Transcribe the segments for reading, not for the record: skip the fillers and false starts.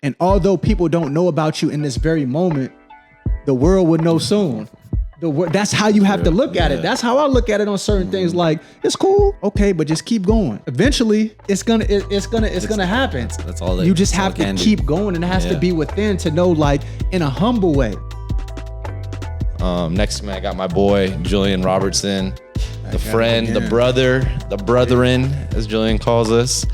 And although people don't know about you in this very moment, the world would know soon. That's how you have to look at it. That's how I look at it on certain things. Like, it's cool, okay, but just keep going. Eventually, it's gonna happen. That's all. You just have to keep going, and it has to be within to know, like, in a humble way. Next to me, I got my boy Julian Robertson, the friend, the brother, the brotherin, as Julian calls us.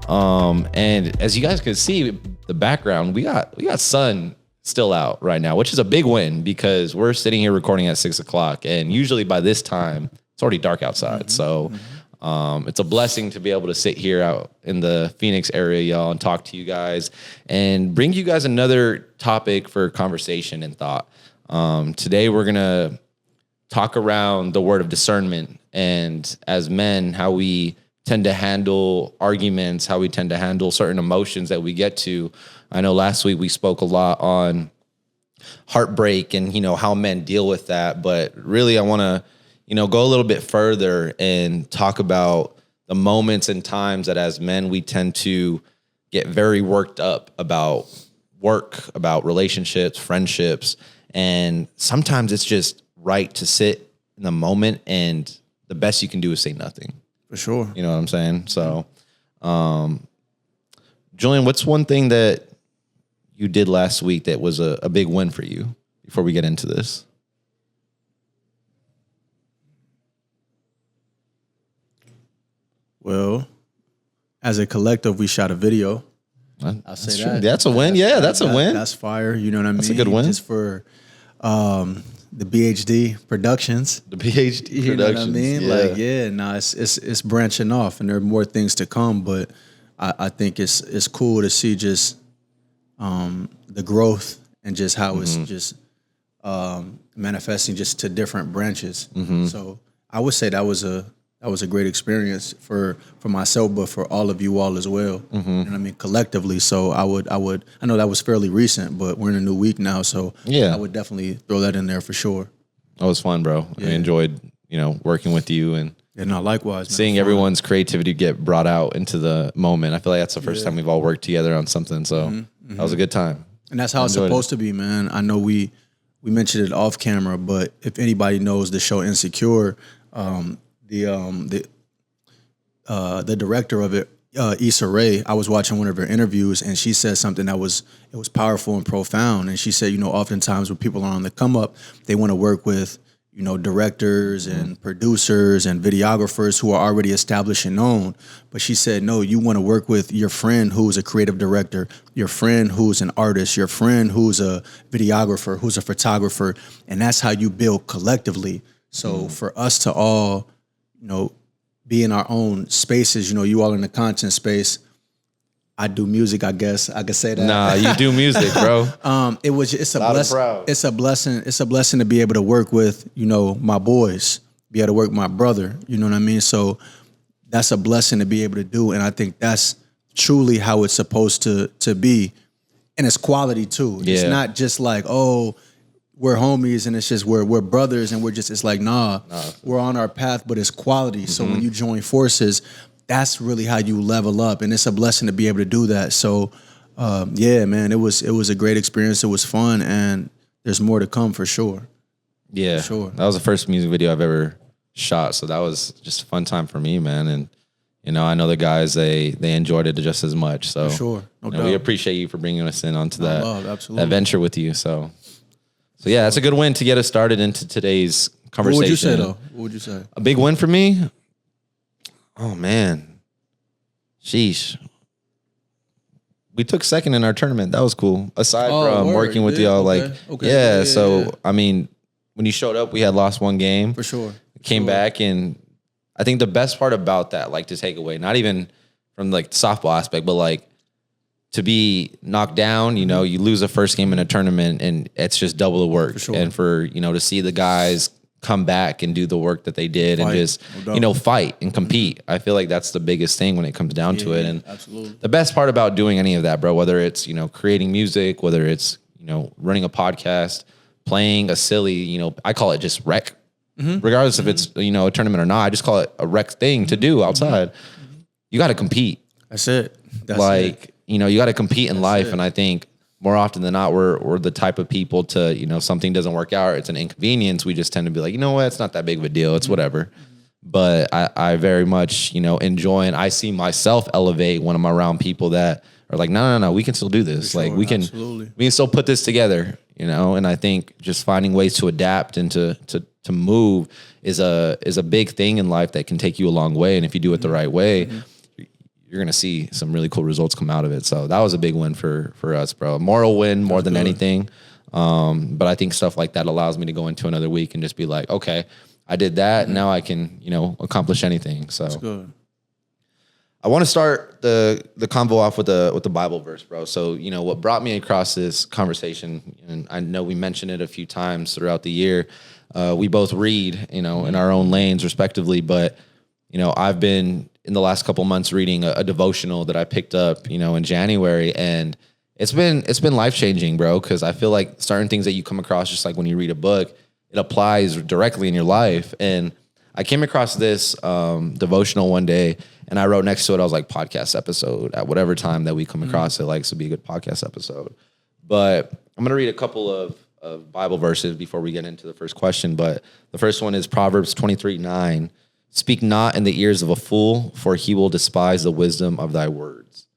And as you guys can see, the background, we got sun still out right now, which is a big win because we're sitting here recording at 6 o'clock, and usually by this time it's already dark outside. So it's a blessing to be able to sit here out in the Phoenix area, y'all, and talk to you guys and bring you guys another topic for conversation and thought. Today we're gonna talk around the word of discernment, and as men, how we tend to handle arguments, how we tend to handle certain emotions that we get to. I know last week we spoke a lot on heartbreak and, how men deal with that. But really, I want to, go a little bit further and talk about the moments and times that as men, we tend to get very worked up about work, about relationships, friendships. And sometimes it's just right to sit in the moment, and the best you can do is say nothing. For sure. You know what I'm saying? So, Julian, what's one thing that you did last week that was a big win for you before we get into this? Well, as a collective, we shot a video. I'll say that. That's a win. Yeah, that's a win. That's fire. You know what I mean? That's a good win. Just for the BHD Productions. The BHD Productions. You know what I mean? Yeah. It's branching off, and there are more things to come. But I think it's cool to see just the growth and just how it's just manifesting just to different branches. So I would say that was a great experience for myself, but for all of you all as well. You know what I mean? Collectively. So I know that was fairly recent, but we're in a new week now. So I would definitely throw that in there for sure. That was fun, bro. Yeah. I enjoyed, working with you and likewise, man, seeing everyone's creativity get brought out into the moment. I feel like that's the first time we've all worked together on something. So that was a good time. And that's how it's supposed to be, man. I know we mentioned it off camera, but if anybody knows the show Insecure, the director of it, Issa Rae, I was watching one of her interviews, and she said something that was powerful and profound. And she said, oftentimes when people are on the come up, they want to work with, directors and producers and videographers who are already established and known. But she said, no, you want to work with your friend who's a creative director, your friend who's an artist, your friend who's a videographer, who's a photographer. And that's how you build collectively. So for us to all, be in our own spaces, you all in the content space. I do music, I guess I could say that. Nah, you do music, bro. It's a blessing. It's a blessing. It's a blessing to be able to work with, my boys, be able to work with my brother. You know what I mean? So that's a blessing to be able to do. And I think that's truly how it's supposed to be. And it's quality too. Yeah. It's not just like, we're homies and it's just we're brothers and it's like, we're on our path, but it's quality. So when you join forces, that's really how you level up. And it's a blessing to be able to do that. So man, it was a great experience. It was fun, and there's more to come for sure. Yeah. For sure. That was the first music video I've ever shot. So that was just a fun time for me, man. And I know the guys, they enjoyed it just as much. So for sure. No doubt. We appreciate you for bringing us in onto that venture with you. So yeah, that's a good win to get us started into today's conversation. What would you say, though? What would you say? A big win for me? Oh, man. Sheesh. We took second in our tournament. That was cool. Aside from working with y'all, So, I mean, when you showed up, we had lost one game. For sure. Came back, and I think the best part about that, to take away, not even from, the softball aspect, but, to be knocked down, you lose the first game in a tournament, and it's just double the work. For sure. And for, to see the guys come back and do the work that they did and just, fight and compete. I feel like that's the biggest thing when it comes down to it. And absolutely. The best part about doing any of that, bro, whether it's, creating music, whether it's, running a podcast, playing a silly, I call it just rec, regardless if it's, a tournament or not, I just call it a rec thing to do outside. You got to compete. That's it. That's it. you know, you got to compete in life. And I think more often than not, we're the type of people to, you know, something doesn't work out, it's an inconvenience. We just tend to be like, you know what, it's not that big of a deal. It's whatever. But I very much, you know, enjoy, and I see myself elevate when I'm around people that are like, no, we can still do this. Like we can still put this together, you know? And I think just finding ways to adapt and to move is a big thing in life that can take you a long way. And if you do it the right way, you're going to see some really cool results come out of it. So that was a big win for us, bro. Moral win more than anything. But I think stuff like that allows me to go into another week and just be like, okay, I did that. Now I can, you know, accomplish anything. So that's good. I want to start the convo off with the Bible verse, bro. So, you know, what brought me across this conversation, and I know we mentioned it a few times throughout the year. We both read, you know, in our own lanes respectively, but, you know, I've been in the last couple months reading a devotional that I picked up, you know, in January, and it's been life-changing, bro, because I feel like certain things that you come across, just like when you read a book, it applies directly in your life. And I came across this devotional one day, and I wrote next to it, I was like, podcast episode, at whatever time that we come across it, like, this would be a good podcast episode. But I'm going to read a couple of Bible verses before we get into the first question. But the first one is Proverbs 23:9. Speak not in the ears of a fool, for he will despise the wisdom of thy words.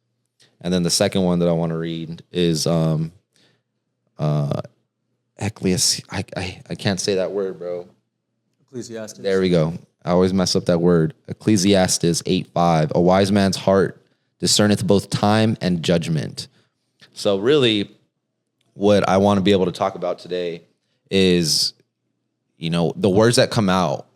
And then the second one that I want to read is I can't say that word, bro. Ecclesiastes. There we go. I always mess up that word. Ecclesiastes 8:5. A wise man's heart discerneth both time and judgment. So really, what I want to be able to talk about today is, you know, the words that come out,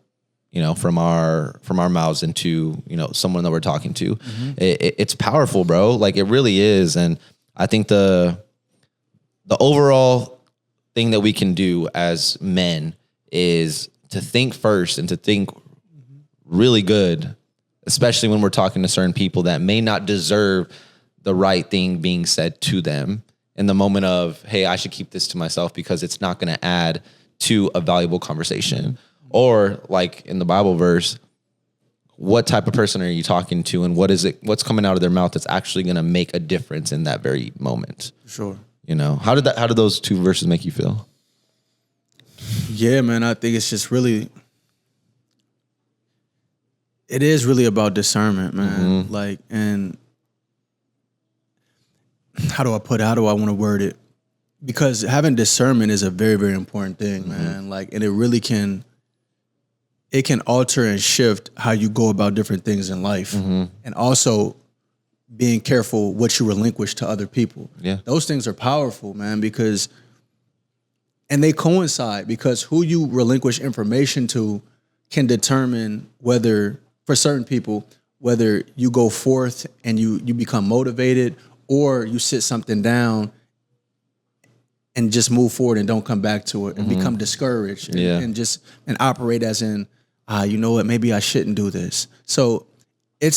you know, from our mouths into, you know, someone that we're talking to. It's powerful, bro. Like, it really is. And I think the overall thing that we can do as men is to think first and to think really good, especially when we're talking to certain people that may not deserve the right thing being said to them in the moment of, hey, I should keep this to myself because it's not going to add to a valuable conversation. Or like in the Bible verse, what type of person are you talking to, and what's coming out of their mouth that's actually going to make a difference in that very moment? Sure. You know, how did those two verses make you feel? Yeah, man, I think it's just really, it is really about discernment, man. Like, and how do I want to word it? Because having discernment is a very, very important thing, man. Like, and it really can alter and shift how you go about different things in life. And also being careful what you relinquish to other people. Yeah. Those things are powerful, man, and they coincide, because who you relinquish information to can determine whether, for certain people, whether you go forth and you become motivated, or you sit something down and just move forward and don't come back to it and become discouraged and operate as in, you know what, maybe I shouldn't do this. So it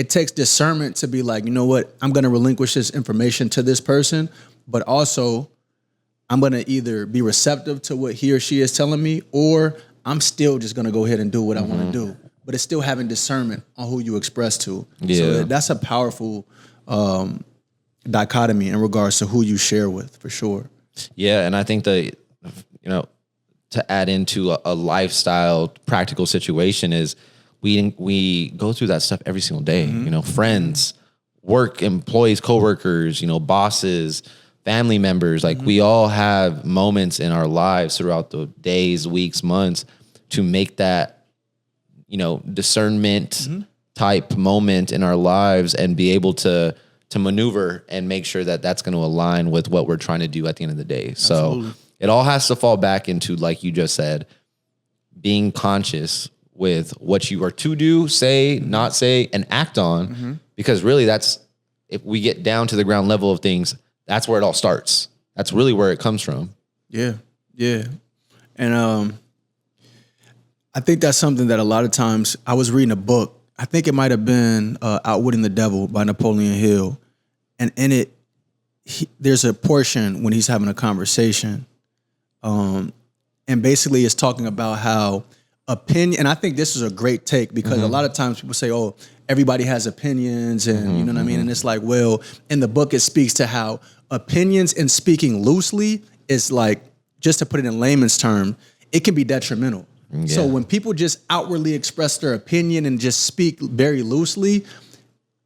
takes discernment to be like, you know what, I'm going to relinquish this information to this person, but also I'm going to either be receptive to what he or she is telling me, or I'm still just going to go ahead and do what I want to do. But it's still having discernment on who you express to. Yeah. So that's a powerful dichotomy in regards to who you share with, for sure. Yeah, and I think that, you know, to add into a lifestyle practical situation is we go through that stuff every single day. You know, friends, work, employees, coworkers, you know, bosses, family members. Like, we all have moments in our lives throughout the days, weeks, months to make that, you know, discernment type moment in our lives and be able to maneuver and make sure that that's going to align with what we're trying to do at the end of the day. Absolutely. So it all has to fall back into, like you just said, being conscious with what you are to do, say, not say, and act on, because really that's, if we get down to the ground level of things, that's where it all starts. That's really where it comes from. Yeah. Yeah. And I think that's something that a lot of times, I was reading a book, I think it might have been Outwitting the Devil by Napoleon Hill. And in it, there's a portion when he's having a conversation. And basically it's talking about how opinion, and I think this is a great take, because a lot of times people say, oh, everybody has opinions and you know what I mean? And it's like, well, in the book, it speaks to how opinions and speaking loosely is like, just to put it in layman's term, it can be detrimental. Yeah. So when people just outwardly express their opinion and just speak very loosely,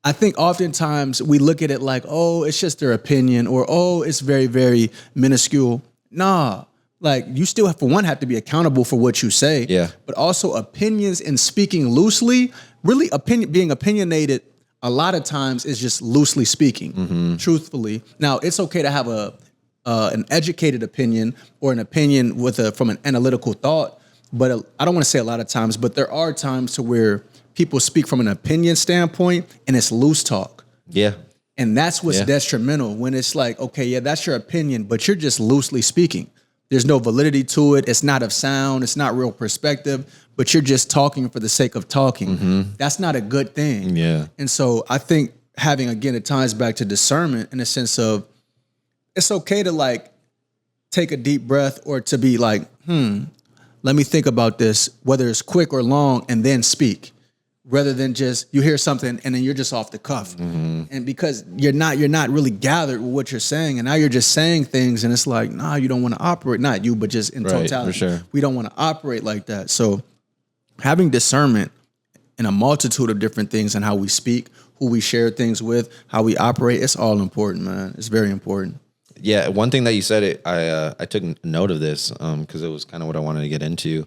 I think oftentimes we look at it like, oh, it's just their opinion, or, oh, it's very, very minuscule. Nah, like you still have, for one, have to be accountable for what you say. Yeah. But also opinions and speaking loosely, really being opinionated a lot of times is just loosely speaking, truthfully. Now, it's okay to have an educated opinion or an opinion from an analytical thought, but I don't want to say a lot of times, but there are times to where people speak from an opinion standpoint and it's loose talk. Yeah. And that's what's detrimental, when it's like, okay, yeah, that's your opinion, but you're just loosely speaking. There's no validity to it. It's not of sound. It's not real perspective, but you're just talking for the sake of talking. That's not a good thing. Yeah. And so I think having, again, it ties back to discernment in the sense of it's okay to like take a deep breath or to be like, let me think about this, whether it's quick or long, and then speak. Rather than just you hear something and then you're just off the cuff, and because you're not really gathered with what you're saying, and now you're just saying things, and it's like, nah, you don't want to operate, not you, but just in totality. For sure. We don't want to operate like that. So having discernment in a multitude of different things and how we speak, who we share things with, how we operate, it's all important, man. It's very important. Yeah, one thing that you said, I took note of this because it was kind of what I wanted to get into,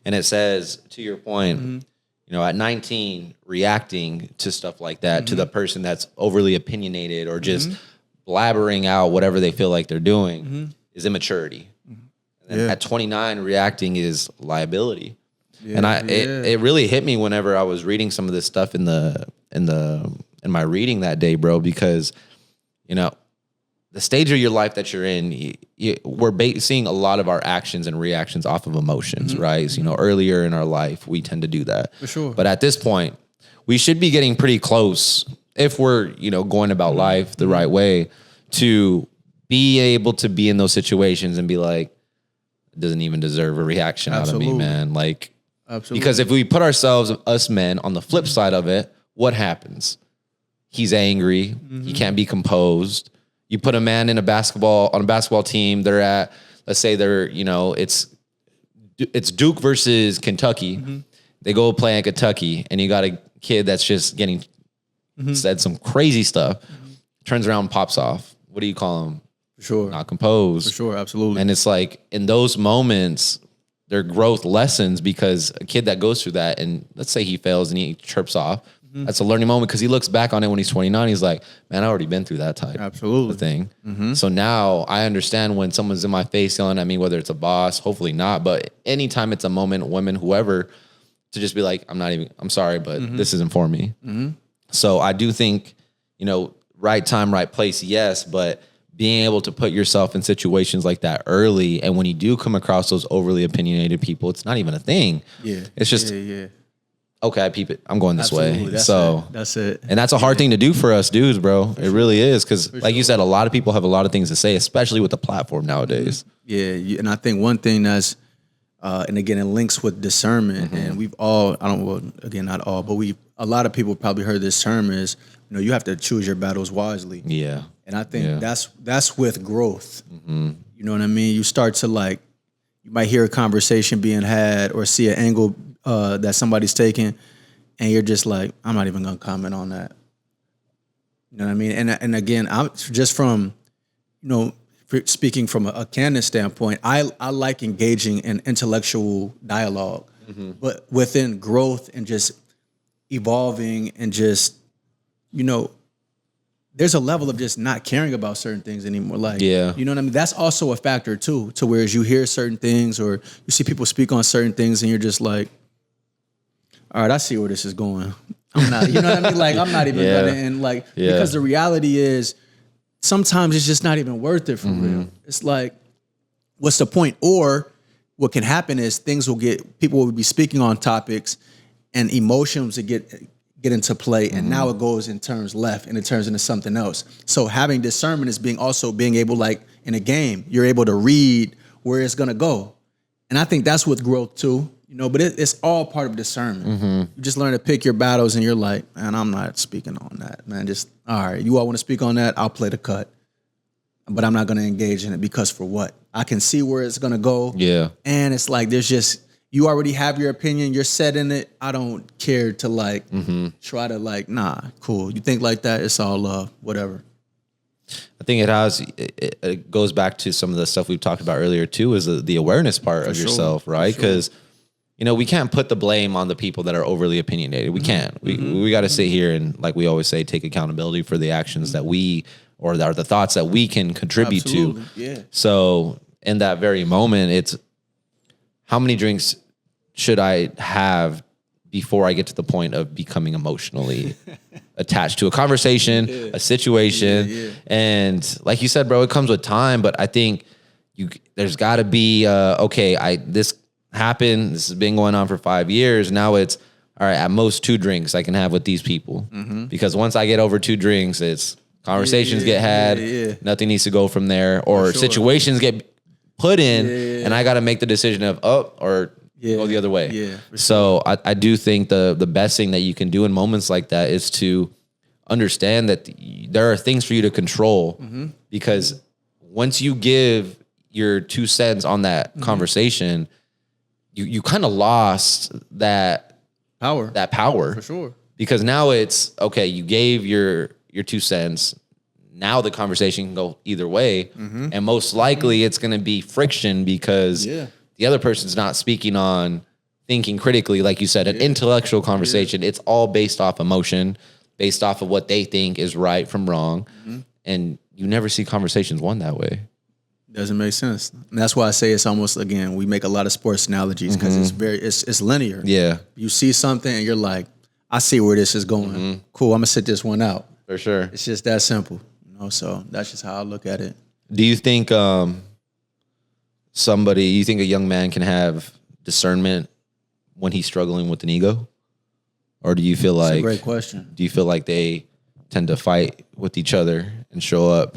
and it says, to your point. You know, at 19, reacting to stuff like that, to the person that's overly opinionated or just blabbering out whatever they feel like they're doing is immaturity. And then at 29, reacting is liability. Yeah, and it really hit me whenever I was reading some of this stuff in my reading that day, bro, because, you know, the stage of your life that you're in, we're seeing a lot of our actions and reactions off of emotions, right? So, you know, earlier in our life, we tend to do that. For sure. But at this point, we should be getting pretty close, if we're, you know, going about life the right way, to be able to be in those situations and be like, it doesn't even deserve a reaction out of me, man. Like, because if we put ourselves, us men, on the flip side of it, what happens? He's angry. He can't be composed. You put a man on a basketball team. They're at, let's say you know, it's Duke versus Kentucky. They go play in Kentucky, and you got a kid that's just getting said some crazy stuff. Turns around, and pops off. What do you call him? For sure, not composed. For sure, absolutely. And it's like in those moments, their growth lessens, because a kid that goes through that, and let's say he fails and he trips off. That's a learning moment, because he looks back on it when he's 29. He's like, man, I already been through that type of thing. So now I understand when someone's in my face yelling at me, whether it's a boss, hopefully not, but anytime it's a moment, women, whoever, to just be like, I'm sorry, but this isn't for me. So I do think, you know, right time, right place, yes, but being able to put yourself in situations like that early, and when you do come across those overly opinionated people, it's not even a thing. Yeah. It's just... okay, I peep it. I'm going this way. That's it. And that's a hard thing to do for us dudes, bro. It really is. Because like you said, a lot of people have a lot of things to say, especially with the platform nowadays. Yeah. And I think one thing that's, and again, it links with discernment. And we've all, not all, but a lot of people probably heard this term is, you know, you have to choose your battles wisely. Yeah. And I think that's with growth. You know what I mean? You start to like, you might hear a conversation being had or see an angle that somebody's taking, and you're just like, I'm not even gonna comment on that. You know what I mean? And again, I'm just from, you know, speaking from a candid standpoint, I like engaging in intellectual dialogue, but within growth and just evolving and just, you know, there's a level of just not caring about certain things anymore. Like, you know what I mean? That's also a factor too, to whereas you hear certain things or you see people speak on certain things and you're just like, all right, I see where this is going. I'm not, you know what I mean? Like, I'm not even gonna, and like, because the reality is sometimes it's just not even worth it for real. It's like, what's the point? Or what can happen is people will be speaking on topics and emotions that get into play, and now it goes and turns left and it turns into something else. So having discernment is being able, like in a game, you're able to read where it's gonna go. And I think that's with growth too. But it's all part of discernment. You just learn to pick your battles, and you're like, man, I'm not speaking on that, man. Just, all right, you all want to speak on that? I'll play the cut. But I'm not going to engage in it because for what? I can see where it's going to go. Yeah. And it's like, you already have your opinion. You're set in it. I don't care to try to nah, cool. You think like that, it's all love, whatever. I think it goes back to some of the stuff we've talked about earlier too, is the awareness part of yourself, right? Because, we can't put the blame on the people that are overly opinionated. We can't. We got to sit here and, like we always say, take accountability for the actions that we, or the thoughts that we can contribute to. Yeah. So in that very moment, it's how many drinks should I have before I get to the point of becoming emotionally attached to a conversation, a situation. And like you said, bro, it comes with time, but I think there's gotta be, this happened. This has been going on for 5 years. Now it's, all right, at most 2 drinks I can have with these people. Because once I get over 2 drinks, it's conversations get had. Nothing needs to go from there, or situations get put in and I got to make the decision of go the other way. Yeah, so I do think the best thing that you can do in moments like that is to understand that there are things for you to control, because once you give your 2 cents on that conversation, you kind of lost that power for sure. Because now it's okay. You gave your 2 cents. Now the conversation can go either way, and most likely it's going to be friction because the other person's not speaking on thinking critically, like you said, an intellectual conversation. It's all based off emotion, based off of what they think is right from wrong, and you never see conversations won that way. Doesn't make sense. And that's why I say it's almost, again, we make a lot of sports analogies because it's linear. Yeah, you see something and you're like, I see where this is going. Cool, I'm gonna sit this one out. For sure. It's just that simple. So that's just how I look at it. Do you think you think a young man can have discernment when he's struggling with an ego? Or do you feel like, that's a great question. Do you feel like they tend to fight with each other and show up?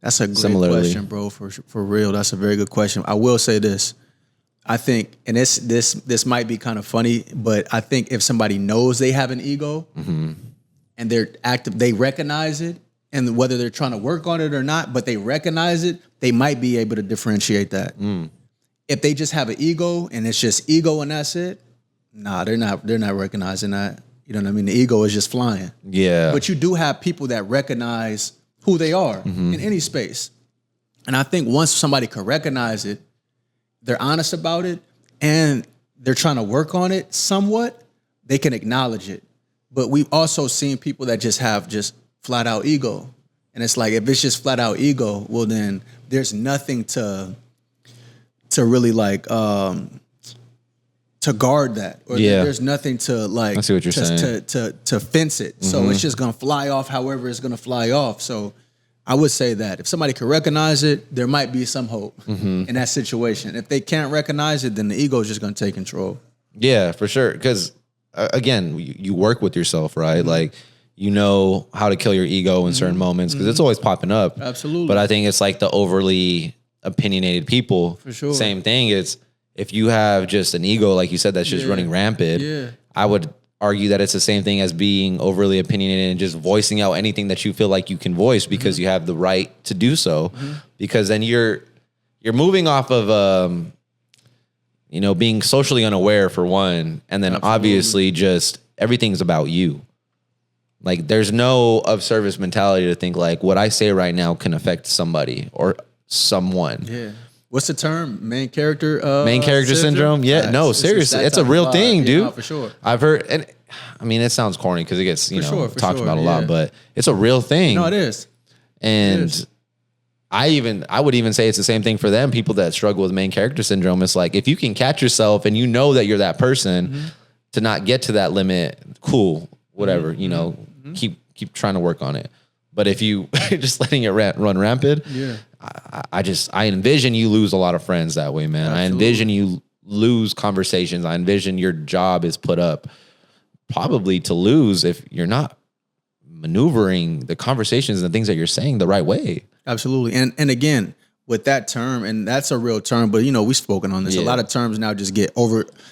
That's a great question, bro, for real. That's a very good question. I will say this. I think, and this might be kind of funny, but I think if somebody knows they have an ego and they're active, they recognize it, and whether they're trying to work on it or not, but they recognize it, they might be able to differentiate that. If they just have an ego and it's just ego and that's it, nah, they're not recognizing that. You know what I mean? The ego is just flying. Yeah. But you do have people that recognize who they are in any space. And I think once somebody can recognize it, they're honest about it, and they're trying to work on it somewhat, they can acknowledge it. But we've also seen people that just have flat out ego. And it's like, if it's just flat out ego, well then there's nothing to really to guard that. Or there's nothing to I see what you're saying. To fence it. So it's just gonna fly off however it's gonna fly off. So I would say that if somebody can recognize it, there might be some hope in that situation. If they can't recognize it, then the ego is just gonna take control. Yeah, for sure. Because again, you work with yourself, right? Like, you know how to kill your ego in certain moments because it's always popping up. Absolutely. But I think it's like the overly opinionated people. For sure. Same thing. It's if you have just an ego, like you said, that's just running rampant. I would argue that it's the same thing as being overly opinionated and just voicing out anything that you feel like you can voice because you have the right to do so. Because then you're moving off of being socially unaware for one, and then obviously just everything's about you. Like, there's no of service mentality to think like what I say right now can affect somebody or someone. Yeah. What's the term? Main character syndrome? Yeah, no, seriously. It's a real thing, dude. No, for sure. I've heard, and I mean, it sounds corny because it gets, talked about a lot, but it's a real thing. No, it is. And I would even say it's the same thing for them, people that struggle with main character syndrome. It's like, if you can catch yourself and you know that you're that person to not get to that limit, cool, whatever, keep trying to work on it. But if you just letting it run rampant, I envision you lose a lot of friends that way, man. Absolutely. I envision you lose conversations. I envision your job is put up probably to lose if you're not maneuvering the conversations and the things that you're saying the right way. Absolutely. And again, with that term, and that's a real term, but we've spoken on this. A lot of terms now just get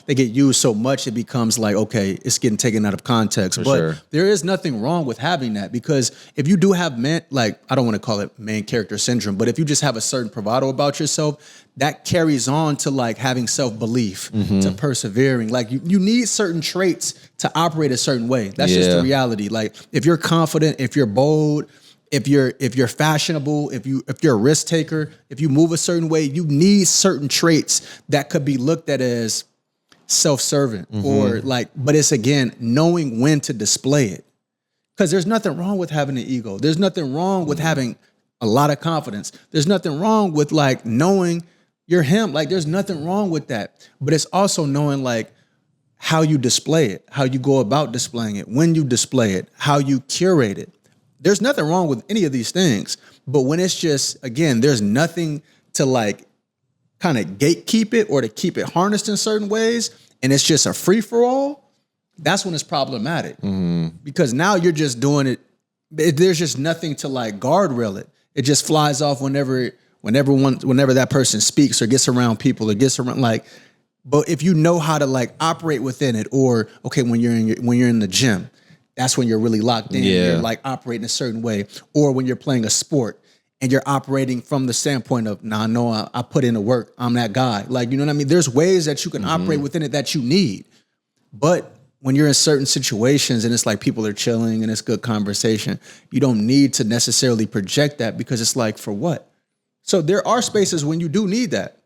used so much it becomes like, okay, it's getting taken out of context. There is nothing wrong with having that, because if you do have I don't want to call it main character syndrome, but if you just have a certain bravado about yourself, that carries on to like having self-belief, to persevering. Like you need certain traits to operate a certain way. That's just the reality. Like if you're confident, if you're bold, if you're fashionable, if you're a risk taker, if you move a certain way, you need certain traits that could be looked at as self-serving or but it's again knowing when to display it. Because there's nothing wrong with having an ego. There's nothing wrong with having a lot of confidence. There's nothing wrong with like knowing you're him. Like there's nothing wrong with that. But it's also knowing like how you display it, how you go about displaying it, when you display it, how you curate it. There's nothing wrong with any of these things. But when it's just, again, there's nothing to like kind of gatekeep it or to keep it harnessed in certain ways, and it's just a free-for-all, that's when it's problematic. Because now you're just doing it. There's just nothing to like guardrail it. It just flies off whenever that person speaks or gets around people or gets around like. But if you know how to like operate within it, or okay, when you're in the gym, that's when you're really locked in. You're like operating a certain way. Or when you're playing a sport and you're operating from the standpoint of, I put in the work. I'm that guy. Like, you know what I mean? There's ways that you can operate within it that you need. But when you're in certain situations and it's like people are chilling and it's good conversation, you don't need to necessarily project that, because it's like, for what? So there are spaces when you do need that.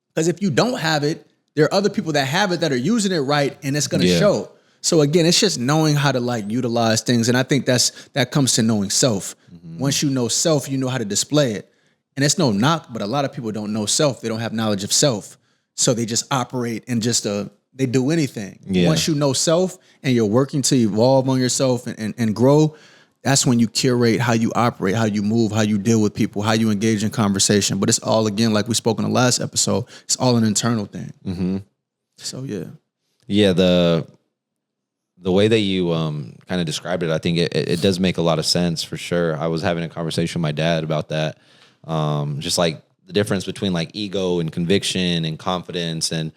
Because if you don't have it, there are other people that have it that are using it right, and it's going to show. So again, it's just knowing how to like utilize things. And I think that comes to knowing self. Once you know self, you know how to display it. And it's no knock, but a lot of people don't know self. They don't have knowledge of self. So they just operate and just they do anything. Once you know self and you're working to evolve on yourself and grow, that's when you curate how you operate, how you move, how you deal with people, how you engage in conversation. But it's all, again, like we spoke in the last episode, it's all an internal thing. So yeah, the way that you kind of described it, I think it does make a lot of sense for sure. I was having a conversation with my dad about that. Just like the difference between like ego and conviction and confidence, and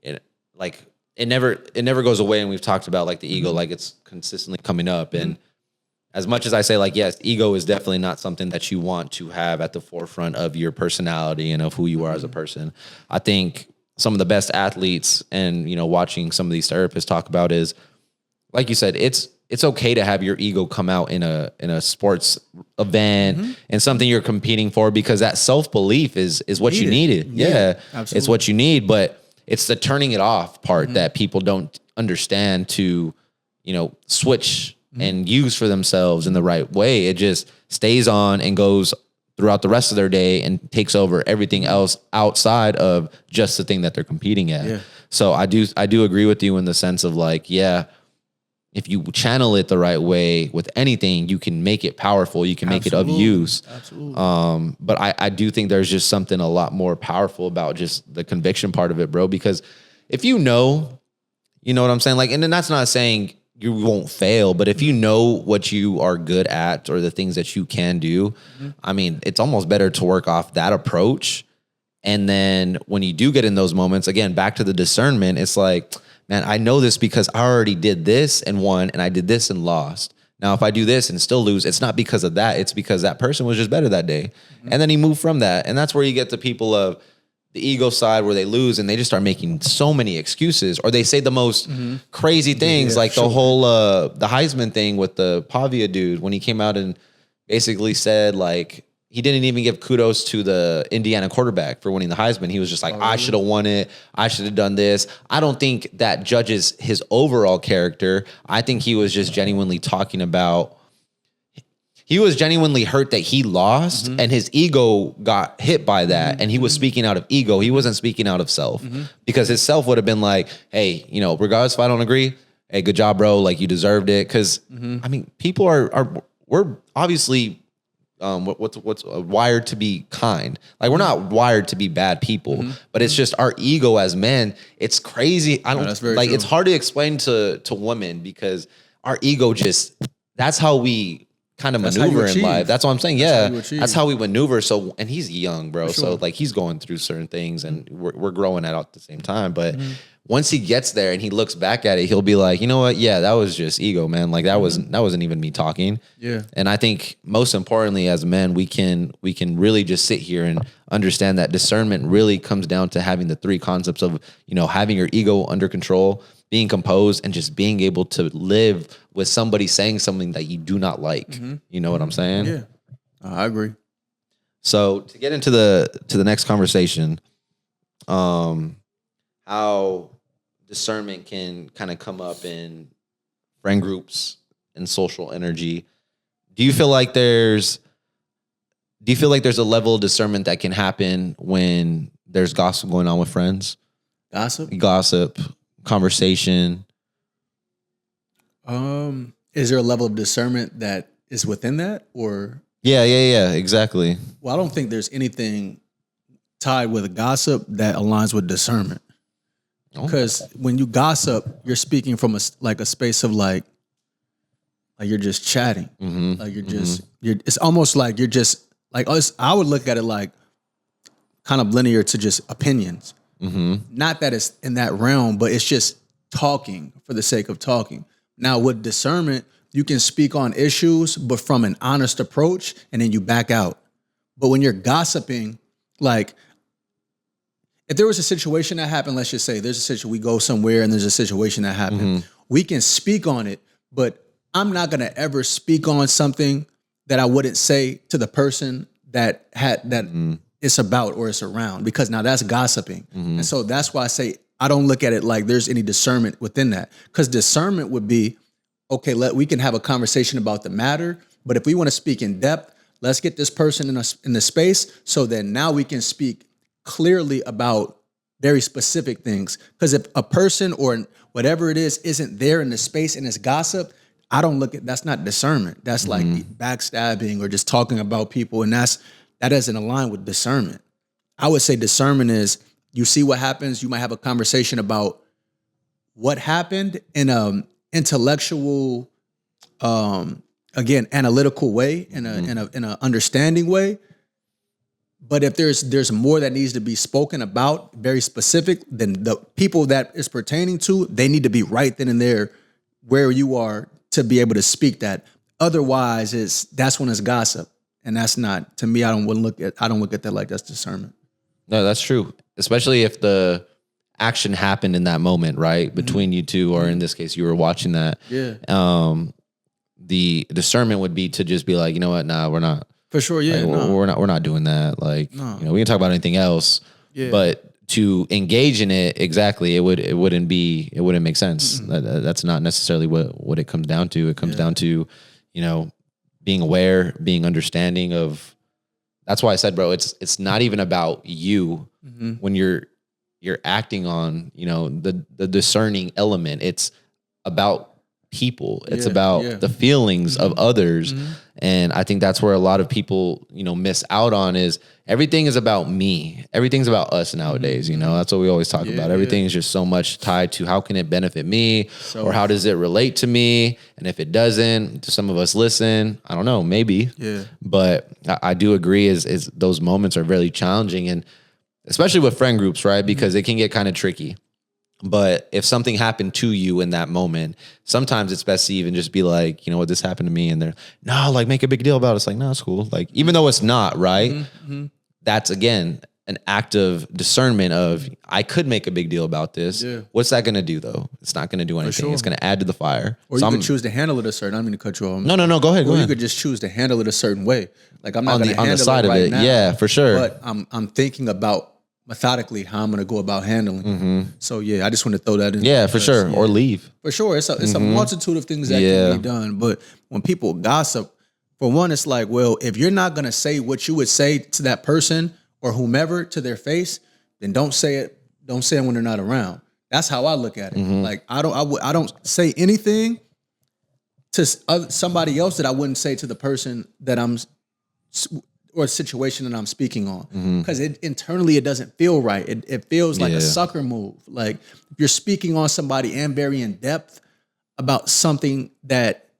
it never goes away. And we've talked about like the ego, like it's consistently coming up. And as much as I say like, yes, ego is definitely not something that you want to have at the forefront of your personality and of who you are as a person. I think some of the best athletes, and watching some of these therapists talk about, is like you said, it's okay to have your ego come out in a sports event and something you're competing for, because that self-belief is what you needed. Yeah, it's what you need. But it's the turning it off part that people don't understand to, switch and use for themselves in the right way. It just stays on and goes throughout the rest of their day and takes over everything else outside of just the thing that they're competing at. Yeah. So I do agree with you in the sense of like, if you channel it the right way with anything, you can make it powerful. You can make it of use. Absolutely. But I do think there's just something a lot more powerful about just the conviction part of it, bro. Because if you know what I'm saying? Like, and then that's not saying you won't fail, but if you know what you are good at or the things that you can do, I mean, it's almost better to work off that approach. And then when you do get in those moments, again, back to the discernment, it's like, man, I know this because I already did this and won, and I did this and lost. Now, if I do this and still lose, it's not because of that. It's because that person was just better that day. And then he moved from that. And that's where you get the people of the ego side, where they lose and they just start making so many excuses, or they say the most crazy things, like the whole the Heisman thing with the Pavia dude, when he came out and basically said like, he didn't even give kudos to the Indiana quarterback for winning the Heisman. He was just like, I should have won it. I should have done this. I don't think that judges his overall character. I think he was just genuinely talking about, he was genuinely hurt that he lost and his ego got hit by that. And he was speaking out of ego. He wasn't speaking out of self, because his self would have been like, hey, regardless if I don't agree, hey, good job, bro. Like, you deserved it. Cause I mean, people we're obviously, what's wired to be kind. Like, we're not wired to be bad people, but it's just our ego as men. It's crazy. That's very true. It's hard to explain to women, because our ego that's how we kind of That's how you maneuver in achieve. life. That's what I'm saying. That's how you Yeah, achieve. that's how we maneuver. So, and he's young, bro. For So sure. like he's going through certain things, and we're growing at the same time. But Mm-hmm. once he gets there and he looks back at it, he'll be like, you know what? Yeah, that was just ego, man. Like that wasn't even me talking. Mm-hmm. Yeah. And I think most importantly, as men, we can really just sit here and understand that discernment really comes down to having the three concepts of, you know, having your ego under control, being composed, and just being able to live with somebody saying something that you do not like. You know what I'm saying? Yeah. I agree. So to get into the next conversation, how discernment can kind of come up in friend groups and social energy. Do you feel like there's a level of discernment that can happen when there's gossip going on with friends? Gossip, conversation. Is there a level of discernment that is within that, or? Yeah, exactly. Well, I don't think there's anything tied with gossip that aligns with discernment. Because when you gossip, you're speaking from a space of like you're just chatting. Like it's almost like you're just like us. I would look at it like kind of linear to just opinions. Not that it's in that realm, but it's just talking for the sake of talking. Now with discernment, you can speak on issues, but from an honest approach, and then you back out. But when you're gossiping, like if there was a situation that happened, let's just say there's a situation, we go somewhere and there's a situation that happened, we can speak on it, but I'm not going to ever speak on something that I wouldn't say to the person that it's about or it's around, because now that's gossiping. And so that's why I say I don't look at it like there's any discernment within that, because discernment would be, okay, we can have a conversation about the matter, but if we want to speak in depth, let's get this person in the space so that now we can speak clearly about very specific things. Because if a person or whatever it is isn't there in the space and it's gossip, I don't look at that's not discernment. That's like backstabbing or just talking about people, and that doesn't align with discernment. I would say discernment is you see what happens, you might have a conversation about what happened in a intellectual, again, analytical way, in a understanding way. But if there's more that needs to be spoken about, very specific, then the people that it's pertaining to, they need to be right then and there where you are to be able to speak that. Otherwise, that's when it's gossip, and that's not, to me. I don't look at that like that's discernment. No, that's true. Especially if the action happened in that moment, right, between you two, or in this case, you were watching that. Yeah. The discernment would be to just be like, you know what, nah, we're not. For sure, yeah. Like, we're not doing that. Like, No. you know, we can talk about anything else, but to engage in it, exactly, it wouldn't make sense. That's not necessarily what it comes down to. It comes down to, you know, being aware, being understanding of. That's why I said, bro, it's not even about you when you're acting on, you know, the discerning element. It's about people. It's about the feelings of others. And I think that's where a lot of people, you know, miss out on, is everything is about me. Everything's about us nowadays. You know, that's what we always talk about. Everything is just so much tied to how can it benefit me, or how does it relate to me? And if it doesn't, do some of us listen? I don't know, maybe. Yeah. But I do agree is those moments are very challenging, and especially with friend groups, right? Because it can get kind of tricky. But if something happened to you in that moment, sometimes it's best to even just be like, you know what, this happened to me. And they're, no, like make a big deal about it. It's like, no, it's cool. Like, even though it's not, right? That's, again, an act of discernment of, I could make a big deal about this. Yeah. What's that going to do, though? It's not going to do anything. Sure. It's going to add to the fire. Or you could choose to handle it a certain, I don't mean to cut you off. No, go ahead. You could just choose to handle it a certain way. Like, I'm not going to handle on the side it right of it. now. Yeah, for sure. But I'm thinking about methodically how I'm going to go about handling. So yeah, I just want to throw that in. Yeah, for sure. Yeah. Or leave. For sure. It's a multitude of things that can be done. But when people gossip, for one, it's like, well, if you're not going to say what you would say to that person or whomever to their face, then don't say it. Don't say it when they're not around. That's how I look at it. Like, I don't say anything to somebody else that I wouldn't say to the person that or a situation that I'm speaking on, because internally it doesn't feel right. It feels like a sucker move. Like, if you're speaking on somebody and very in depth about something that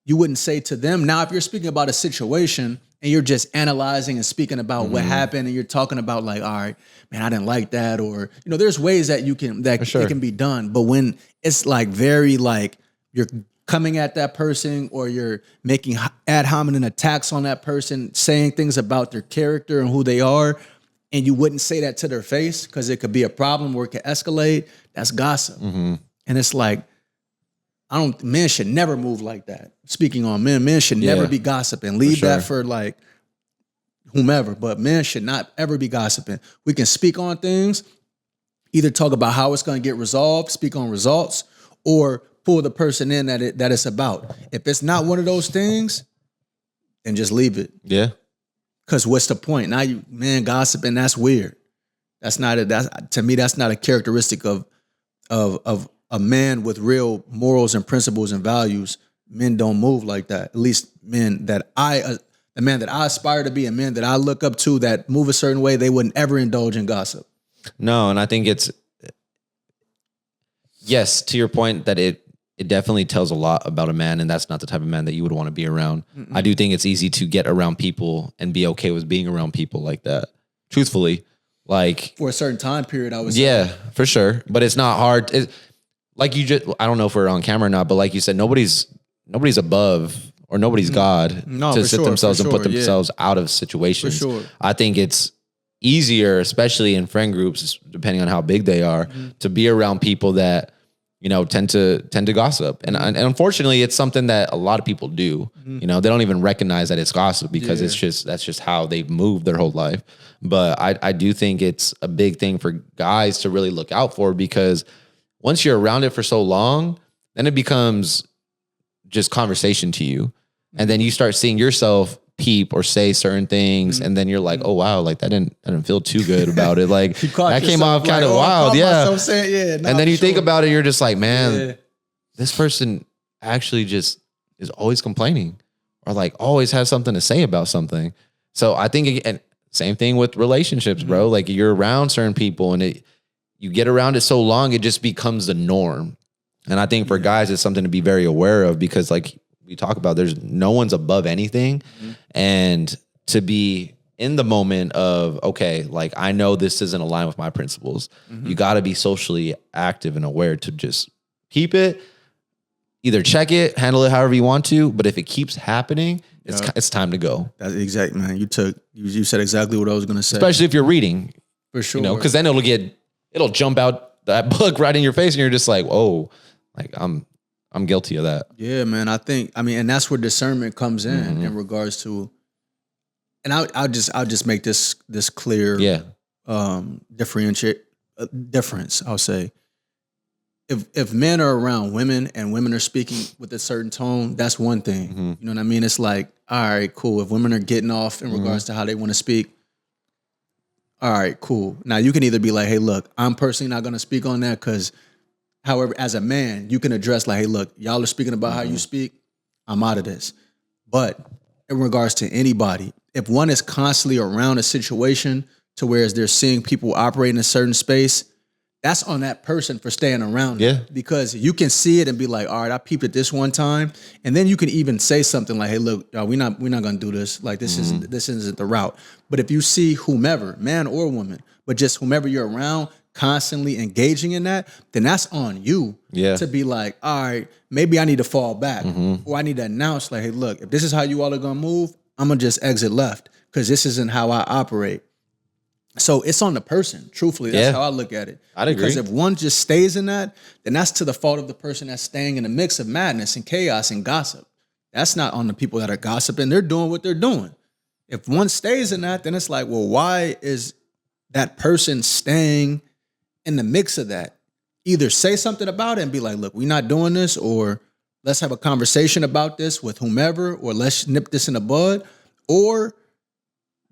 you wouldn't say to them. Now, if you're speaking about a situation and you're just analyzing and speaking about what happened and you're talking about like, all right, man, I didn't like that. Or, there's ways that it can be done. But when it's like very like you're coming at that person or you're making ad hominem attacks on that person, saying things about their character and who they are, and you wouldn't say that to their face because it could be a problem or it could escalate, that's gossip. And it's like, men should never move like that. Speaking on men should never be gossiping. Leave that for like whomever, but men should not ever be gossiping. We can speak on things, either talk about how it's going to get resolved, speak on results, or pull the person in that it's about. If it's not one of those things, then just leave it. Yeah. Because what's the point? Now gossiping, that's weird. To me, that's not a characteristic of a man with real morals and principles and values. Men don't move like that. At least men that the man that I aspire to be, and men that I look up to that move a certain way, they wouldn't ever indulge in gossip. No, and I think yes, to your point that it definitely tells a lot about a man, and that's not the type of man that you would want to be around. I do think it's easy to get around people and be okay with being around people like that. Truthfully, like for a certain time period, I was for sure. But it's not hard. Like you just, I don't know if we're on camera or not, but like you said, nobody's above or nobody's God to sit themselves and put themselves out of situations. For sure. I think it's easier, especially in friend groups, depending on how big they are, to be around people that, tend to gossip. And unfortunately, it's something that a lot of people do. They don't even recognize that it's gossip because that's just how they've moved their whole life. But I do think it's a big thing for guys to really look out for, because once you're around it for so long, then it becomes just conversation to you. And then you start seeing yourself peep or say certain things. And then you're like, oh, wow, like I didn't feel too good about it. Like that came off kind of wild. Yeah. And then you think about it, you're just like, man, this person actually just is always complaining or like always has something to say about something. So I think, and same thing with relationships, bro. Like you're around certain people and you get around it so long, it just becomes the norm. And I think for guys, it's something to be very aware of, because like we talk about, there's no one's above anything. And to be in the moment of, okay, like I know this isn't aligned with my principles. You got to be socially active and aware to just keep it, either check it, handle it however you want to. But if it keeps happening, it's time to go. That's exact, man. You said exactly what I was going to say. Especially if you're reading. For sure. Because then it'll jump out that book right in your face and you're just like, whoa, like I'm guilty of that. Yeah, man. And that's where discernment comes in regards to, and I'll just make this clear. Difference. I'll say, if men are around women and women are speaking with a certain tone, that's one thing. You know what I mean? It's like, all right, cool. If women are getting off in regards to how they want to speak, all right, cool. Now you can either be like, hey, look, I'm personally not going to speak on that, because however, as a man, you can address like, hey, look, y'all are speaking about how you speak. I'm out of this. But in regards to anybody, if one is constantly around a situation to whereas they're seeing people operate in a certain space, that's on that person for staying around it. Because you can see it and be like, all right, I peeped it this one time. And then you can even say something like, hey, look, y'all, we're not going to do this. Like this isn't the route. But if you see whomever, man or woman, but just whomever you're around, constantly engaging in that, then that's on you to be like, all right, maybe I need to fall back, or I need to announce like, hey, look, if this is how you all are going to move, I'm going to just exit left, because this isn't how I operate. So it's on the person. Truthfully, that's how I look at it. I'd agree. Because if one just stays in that, then that's to the fault of the person that's staying in the mix of madness and chaos and gossip. That's not on the people that are gossiping. They're doing what they're doing. If one stays in that, then it's like, well, why is that person staying in the mix of that? Either say something about it and be like, look, we're not doing this, or let's have a conversation about this with whomever, or let's nip this in the bud, or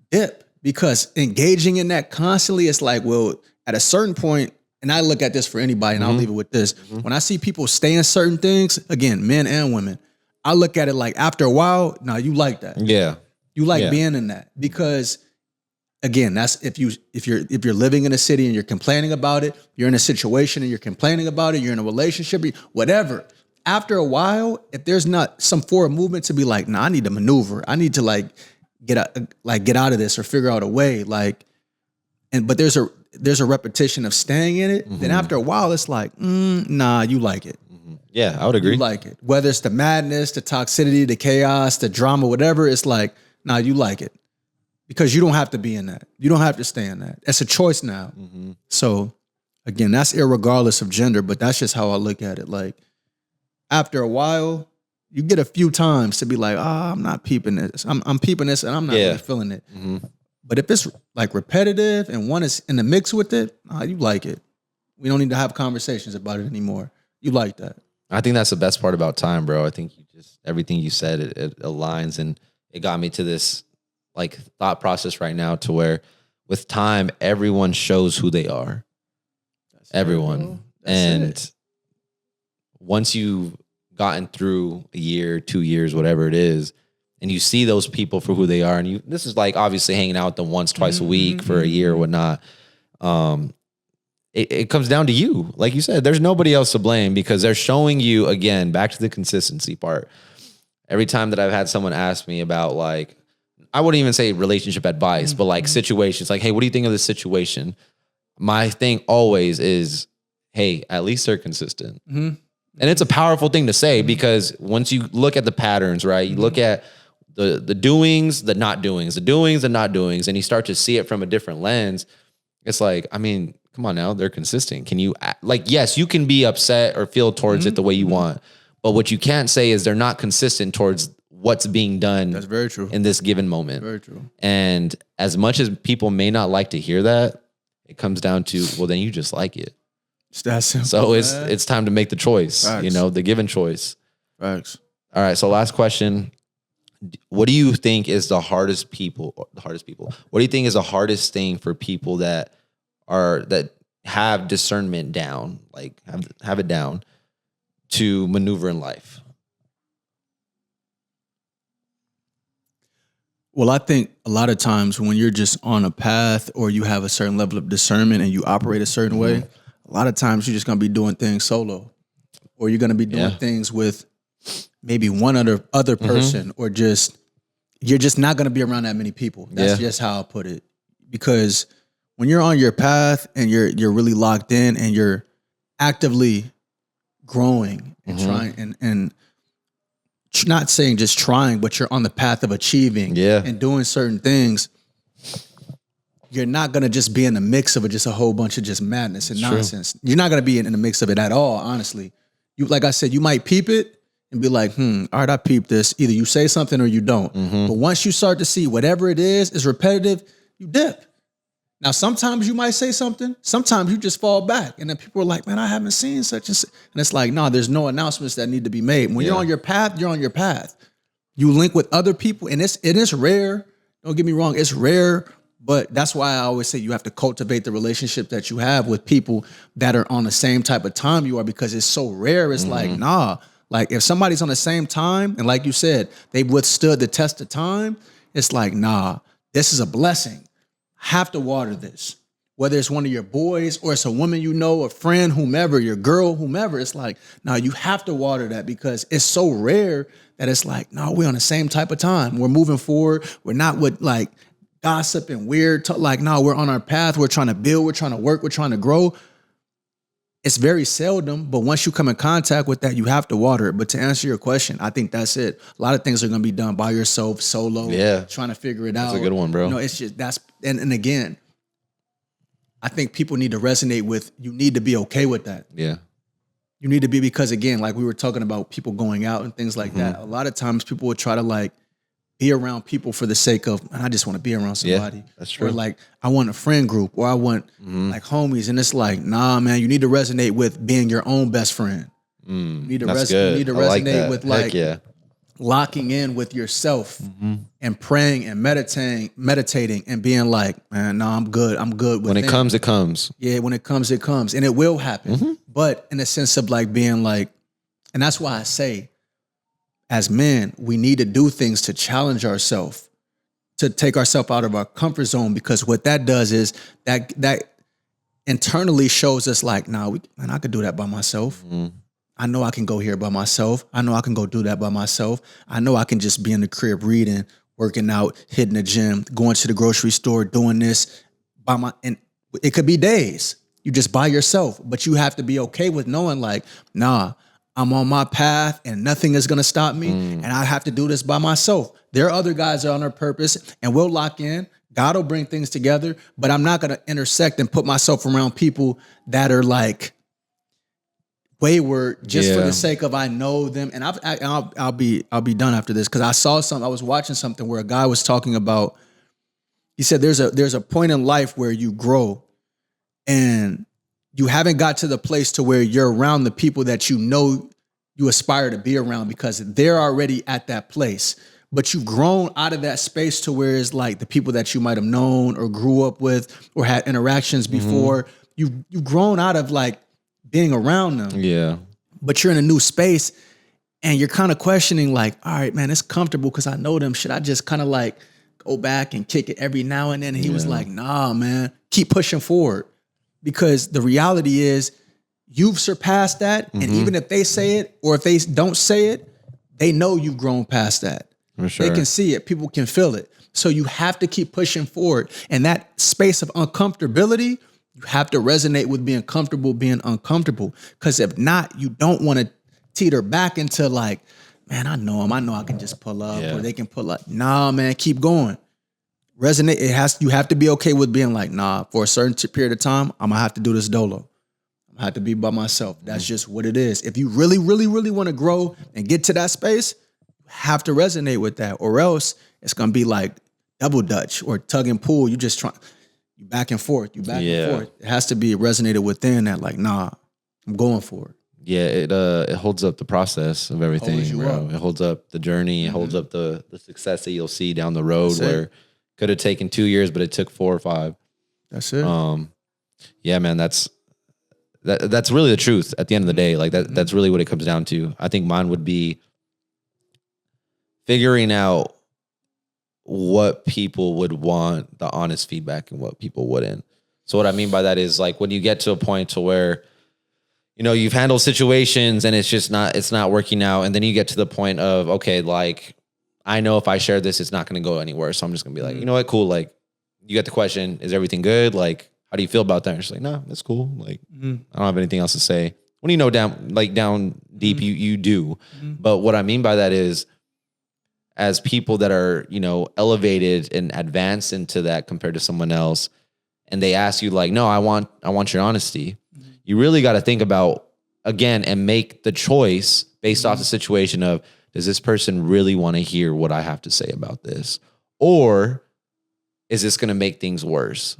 dip. Because engaging in that constantly, it's like, well, at a certain point, and I look at this for anybody, and I'll leave it with this. When I see people stay in certain things, again, men and women, I look at it like after a while, no, you like that. Yeah. You like being in that, because again, that's if you're living in a city and you're complaining about it, you're in a situation and you're complaining about it, you're in a relationship, whatever. after a while, if there's not some forward movement to be like, nah, I need to maneuver. I need to like get out of this or figure out a way. Like, but there's a repetition of staying in it. Then after a while, it's like, nah, you like it. Yeah, I would agree. You like it. Whether it's the madness, the toxicity, the chaos, the drama, whatever, it's like, nah, you like it. Because you don't have to be in that. You don't have to stay in that. It's a choice now. So again, that's irregardless of gender, but that's just how I look at it. Like after a while, you get a few times to be like, I'm not peeping this. I'm peeping this and I'm not really feeling it. But if it's like repetitive and one is in the mix with it, you like it. We don't need to have conversations about it anymore. You like that. I think that's the best part about time, bro. I think everything you said, it aligns, and it got me to this like thought process right now to where with time, everyone shows who they are. Everyone. And once you've gotten through a year, 2 years, whatever it is, and you see those people for who they are, and this is like obviously hanging out with them once, twice a week for a year or whatnot. It comes down to you. Like you said, there's nobody else to blame because they're showing you, again, back to the consistency part. Every time that I've had someone ask me about like, I wouldn't even say relationship advice, but like situations, like, hey, what do you think of this situation? My thing always is, hey, at least they're consistent. And it's a powerful thing to say because once you look at the patterns, right? You look at the doings, the not doings, the doings, the not doings, and you start to see it from a different lens. It's like, I mean, come on now, they're consistent. Can you, like, yes, you can be upset or feel towards it the way you want, but what you can't say is they're not consistent towards what's being done. That's very true. In this given moment. Very true. And as much as people may not like to hear that, it comes down to, well, then you just like it. It's that simple. So it's time to make the choice, Facts. the given choice. Facts. All right. So last question. What do you think is the hardest people? What do you think is the hardest thing for people that have discernment down, like have it down to maneuver in life? Well, I think a lot of times when you're just on a path or you have a certain level of discernment and you operate a certain way, a lot of times you're just going to be doing things solo, or you're going to be doing things with maybe one other person, or you're just not going to be around that many people. That's just how I put it. Because when you're on your path and you're really locked in and you're actively growing and trying and not saying just trying, but you're on the path of achieving and doing certain things, you're not going to just be in the mix of it, just a whole bunch of just madness and nonsense. You're not going to be in the mix of it at all, honestly. You, like I said, you might peep it and be like, all right, I peeped this. Either you say something or you don't. But once you start to see whatever it is repetitive, you dip. Now, sometimes you might say something. Sometimes you just fall back. And then people are like, man, I haven't seen such and such. And it's like, no, there's no announcements that need to be made. When you're on your path, you're on your path. You link with other people. And it is rare. Don't get me wrong. It's rare. But that's why I always say you have to cultivate the relationship that you have with people that are on the same type of time you are, because it's so rare. It's like, nah. Like if somebody's on the same time, and like you said, they withstood the test of time, it's like, nah, this is a blessing. Have to water this. Whether it's one of your boys or it's a woman you know, a friend, whomever, your girl, whomever, it's like, no, you have to water that because it's so rare that it's like, no, we're on the same type of time. We're moving forward. We're not with like gossip and weird talk. Like, no, we're on our path. We're trying to build. We're trying to work. We're trying to grow. It's very seldom, but once you come in contact with that, you have to water it. But to answer your question, I think that's it. A lot of things are going to be done by yourself, solo, trying to figure it out. That's a good one, bro. It's just, and again, I think people need to resonate with, you need to be okay with that. Yeah. You need to be, because again, like we were talking about people going out and things like that. A lot of times people would try to like be around people for the sake of, man, I just want to be around somebody. Yeah, that's true. Or like, I want a friend group, or I want like homies. And it's like, nah, man, you need to resonate with being your own best friend. You need to, resonate with like locking in with yourself and praying and meditating and being like, man, no, I'm good. I'm good. When it comes, it comes. Yeah, when it comes, it comes. And it will happen. But in the sense of like being like, and that's why I say, as men, we need to do things to challenge ourselves, to take ourselves out of our comfort zone, because what that does is that internally shows us like, nah, man, I could do that by myself. I know I can go here by myself. I know I can go do that by myself. I know I can just be in the crib reading, working out, hitting the gym, going to the grocery store, doing this and it could be days. You just by yourself, but you have to be okay with knowing like, nah, I'm on my path and nothing is going to stop me. And I have to do this by myself. There are other guys that are on their purpose and we'll lock in. God will bring things together, but I'm not going to intersect and put myself around people that are like wayward just for the sake of I know them. And I'll be done after this because I was watching something where a guy was talking about. He said there's a point in life where you grow, and you haven't got to the place to where you're around the people that you know you aspire to be around because they're already at that place. But you've grown out of that space to where it's like the people that you might have known or grew up with or had interactions before. You've grown out of like being around them. Yeah. But you're in a new space and you're kind of questioning like, all right, man, it's comfortable because I know them. Should I just kind of like go back and kick it every now and then? And he was like, nah, man, keep pushing forward. Because the reality is you've surpassed that. And even if they say it or if they don't say it, they know you've grown past that. For sure. They can see it. People can feel it. So you have to keep pushing forward. And that space of uncomfortability, you have to resonate with being comfortable, being uncomfortable. Because if not, you don't want to teeter back into like, man, I know them. I know I can just pull up or they can pull up. Nah, man, keep going. Resonate. You have to be okay with being like, nah, for a certain period of time, I'm going to have to do this dolo. I'm going to have to be by myself. That's just what it is. If you really, really, really want to grow and get to that space, you have to resonate with that, or else it's going to be like double dutch or tug and pull. You just try, you back and forth, and forth. It has to be resonated within that, like, nah, I'm going for it. Yeah, it holds up the process of everything, bro. It holds up the journey. It holds up the success that you'll see down the road where could have taken 2 years, but it took 4 or 5. That's it. Yeah, man, that's really the truth at the end of the day. Like that's really what it comes down to. I think mine would be figuring out what people would want the honest feedback and what people wouldn't. So what I mean by that is like when you get to a point to where, you know, you've handled situations and it's not working out. And then you get to the point of, okay, like, I know if I share this, it's not going to go anywhere. So I'm just going to be like, you know what? Cool. Like you get the question, is everything good? Like, how do you feel about that? And she's like, no, that's cool. Like, I don't have anything else to say. When you know down deep, you do. But what I mean by that is as people that are, you know, elevated and advanced into that compared to someone else, and they ask you like, no, I want your honesty. You really got to think about again and make the choice based off the situation of, does this person really want to hear what I have to say about this? Or is this going to make things worse?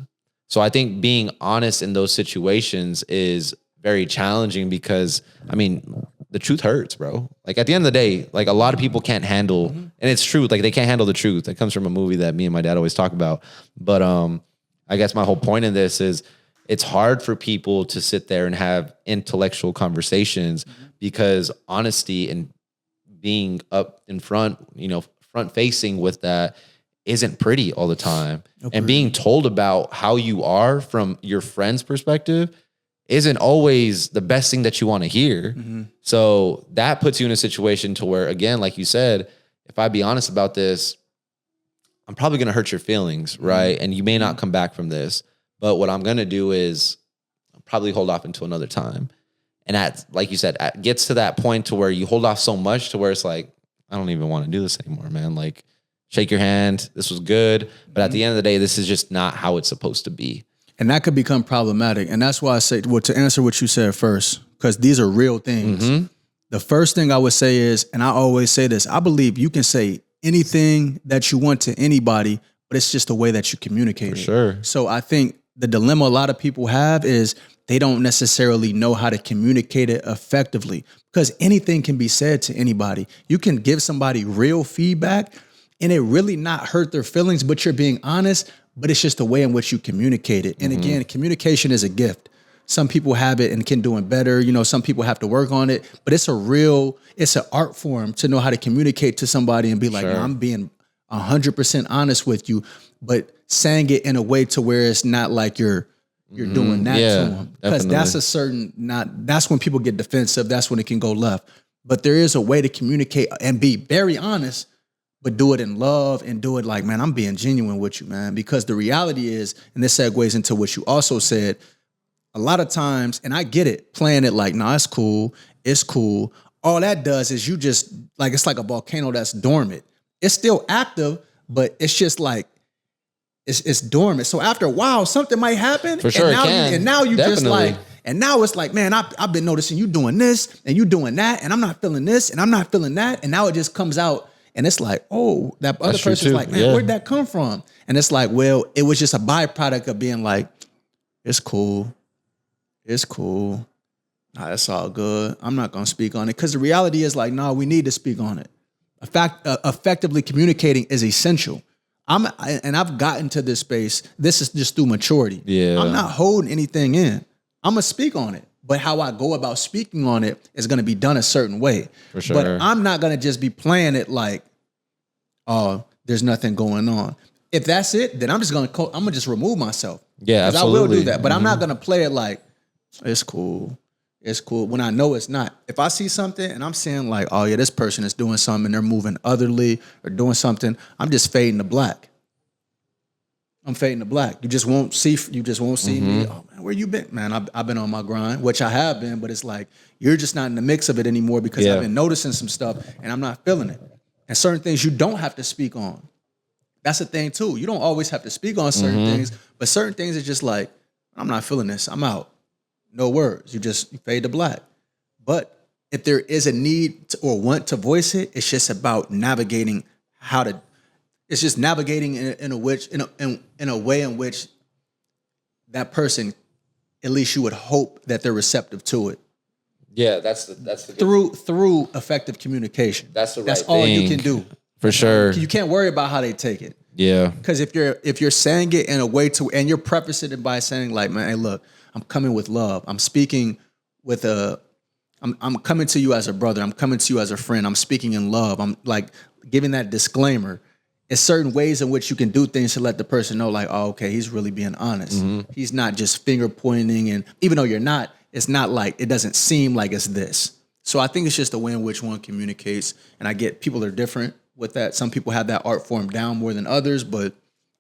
So I think being honest in those situations is very challenging because, I mean, the truth hurts, bro. Like at the end of the day, like a lot of people can't handle, and it's true, like they can't handle the truth. It comes from a movie that me and my dad always talk about. But I guess my whole point in this is it's hard for people to sit there and have intellectual conversations because honesty and being up in front, you know, front facing with that isn't pretty all the time. And being told about how you are from your friend's perspective isn't always the best thing that you want to hear. So that puts you in a situation to where, again, like you said, if I be honest about this, I'm probably going to hurt your feelings, right? And you may not come back from this. But what I'm going to do is I'll probably hold off until another time. And like you said, it gets to that point to where you hold off so much to where it's like, I don't even want to do this anymore, man. Like, shake your hand. This was good. But at the end of the day, this is just not how it's supposed to be. And that could become problematic. And that's why I say, well, to answer what you said first, because these are real things. The first thing I would say is, and I always say this, I believe you can say anything that you want to anybody, but it's just the way that you communicate it. Sure. So I think the dilemma a lot of people have is they don't necessarily know how to communicate it effectively because anything can be said to anybody. You can give somebody real feedback and it really not hurt their feelings, but you're being honest, but it's just the way in which you communicate it. And again, communication is a gift. Some people have it and can do it better. You know, some people have to work on it, but it's an art form to know how to communicate to somebody and be like, no, I'm being 100% honest with you, but saying it in a way to where it's not like you're you're doing that Yeah, to them. Because that's a certain, that's when people get defensive. That's when it can go left. But there is a way to communicate and be very honest, but do it in love and do it like, man, I'm being genuine with you, man. Because the reality is, and this segues into what you also said, a lot of times, and I get it, playing it like, nah, it's cool. All that does is you just, like, it's like a volcano that's dormant. It's still active, but it's just like, it's dormant. So after a while, something might happen. For sure, and now you Definitely. just like, and now it's like, man, I've been noticing you doing this and you doing that, and I'm not feeling this and I'm not feeling that. And now it just comes out. And it's like, oh, that other That's true person's too. like, man, Yeah. where'd that come from? And it's like, well, it was just a byproduct of being like, it's cool. Nah, that's all good. I'm not going to speak on it. Because the reality is like, no, we need to speak on it. Effectively communicating is essential. I've gotten to this space. This is just through maturity. Yeah. I'm not holding anything in. I'm going to speak on it. But how I go about speaking on it is going to be done a certain way. For sure. But I'm not going to just be playing it like, oh, there's nothing going on. If that's it, then I'm gonna just remove myself. Yeah, 'Cause absolutely. I will do that, but I'm not gonna play it like it's cool. It's cool when I know it's not. If I see something and I'm saying like, oh yeah, this person is doing something and they're moving otherly or doing something, I'm just fading to black. I'm fading to black. You just won't see me. Oh man, where you been? Man, I've been on my grind, which I have been, but it's like you're just not in the mix of it anymore because Yeah. I've been noticing some stuff and I'm not feeling it. And certain things you don't have to speak on. That's the thing too. You don't always have to speak on certain things, but certain things are just like, I'm not feeling this. I'm out. No words. You fade to black. But if there is a need or want to voice it, it's just about navigating it's just navigating in a way in which that person, at least you would hope that they're receptive to it. Yeah, that's the good. Through effective communication. That's the right That's all you thing. can do. For sure. You can't worry about how they take it. Yeah. Because if you're saying it in a way and you're prefacing it by saying like, man, hey, look, I'm coming with love. I'm speaking with I'm coming to you as a brother. I'm coming to you as a friend. I'm speaking in love. I'm like giving that disclaimer. It's certain ways in which you can do things to let the person know like, oh, okay, he's really being honest. He's not just finger pointing. And even though you're not, it's not like, it doesn't seem like it's this. So I think it's just the way in which one communicates. And I get people are different with that. Some people have that art form down more than others. But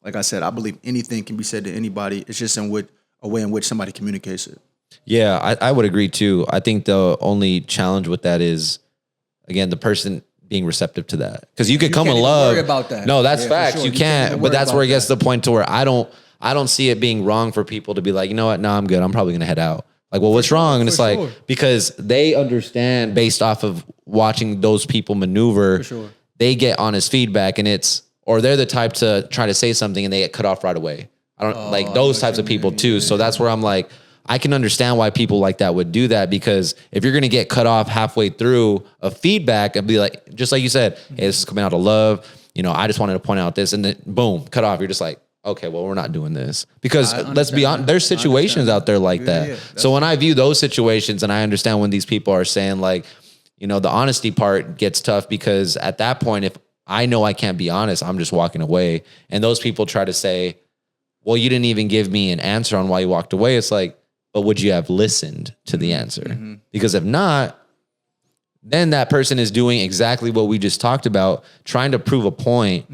like I said, I believe anything can be said to anybody. It's just a way in which somebody communicates it. Yeah, I would agree too. I think the only challenge with that is, again, the person being receptive to that. Because you could come can't with even love. worry about that. No, that's Yeah, for facts. sure. You You can't can't. even But worry that's where it about gets to the point to where I don't see it being wrong for people to be like, you know what? No, I'm good. I'm probably gonna head out. Like, well, what's wrong? And it's like, because they understand based off of watching those people maneuver, they get honest feedback or they're the type to try to say something and they get cut off right away. I don't like those types of people too. So that's where I'm like, I can understand why people like that would do that, because if you're going to get cut off halfway through a feedback and be like, just like you said, hey, this is coming out of love. You know, I just wanted to point out this, and then boom, cut off. You're just like, okay, well, we're not doing this, because let's be honest, there's situations out there like that. Yeah, so when I view those situations, and I understand when these people are saying like, you know, the honesty part gets tough, because at that point, if I know I can't be honest, I'm just walking away. And those people try to say, well, you didn't even give me an answer on why you walked away. It's like, but would you have listened to the answer? Because if not, then that person is doing exactly what we just talked about, trying to prove a point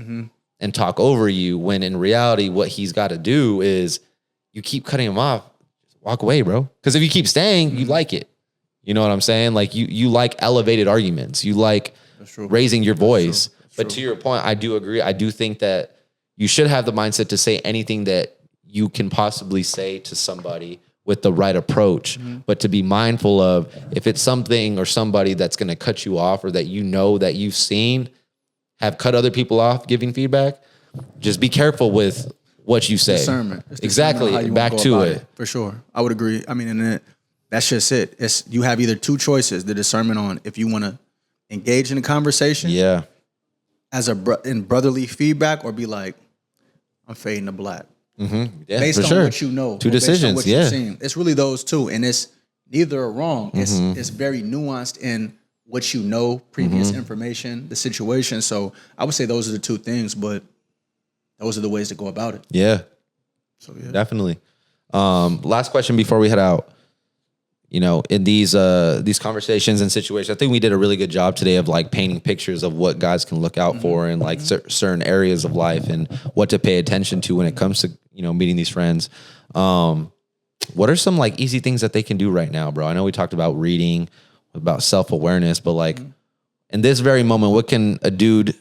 and talk over you, when in reality, what he's got to do is you keep cutting him off, just walk away, bro. Because if you keep staying, you like it. You know what I'm saying? Like you like elevated arguments. You like raising your voice. But to your point, I do agree. I do think that you should have the mindset to say anything that you can possibly say to somebody with the right approach, but to be mindful of, if it's something or somebody that's going to cut you off, or that you know that you've seen have cut other people off giving feedback, just be careful with what you say. Discernment. Exactly. Back to it. For sure. I would agree. I mean, and that's just it. You have either two choices, the discernment on if you want to engage in a conversation as in brotherly feedback, or be like, I'm fading to black. Yeah, based on what you know. Two decisions, you've seen. It's really those two. And it's neither are wrong. It's very nuanced in what you know, previous information, the situation. So I would say those are the two things, but those are the ways to go about it. Yeah. So yeah. Definitely. Last question before we head out. You know, in these conversations and situations, I think we did a really good job today of like painting pictures of what guys can look out for in like certain areas of life and what to pay attention to when it comes to, you know, meeting these friends. What are some like easy things that they can do right now, bro? I know we talked about reading, about self-awareness, but like in this very moment, what can a dude